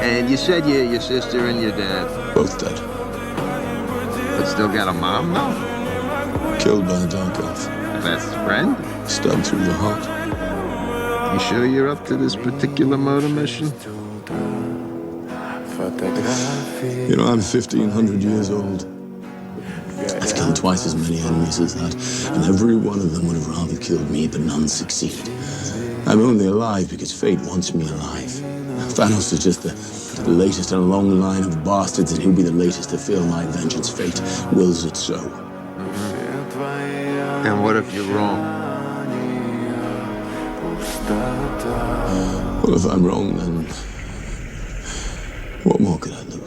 And you said your sister and your dad Both dead. but still got a mom, though? Killed by a dark elf. A best friend? Stabbed through the heart. You sure you're up to this particular murder mission? You know, I'm 1,500 years old. I've killed twice as many enemies as that, and every one of them would have rather killed me, but none succeeded. I'm only alive because fate wants me alive. Thanos is just the latest in a long line of bastards, and he'll be the latest to feel my vengeance. Fate wills it so. And what if you're wrong? Well, if I'm wrong, then what more could I do?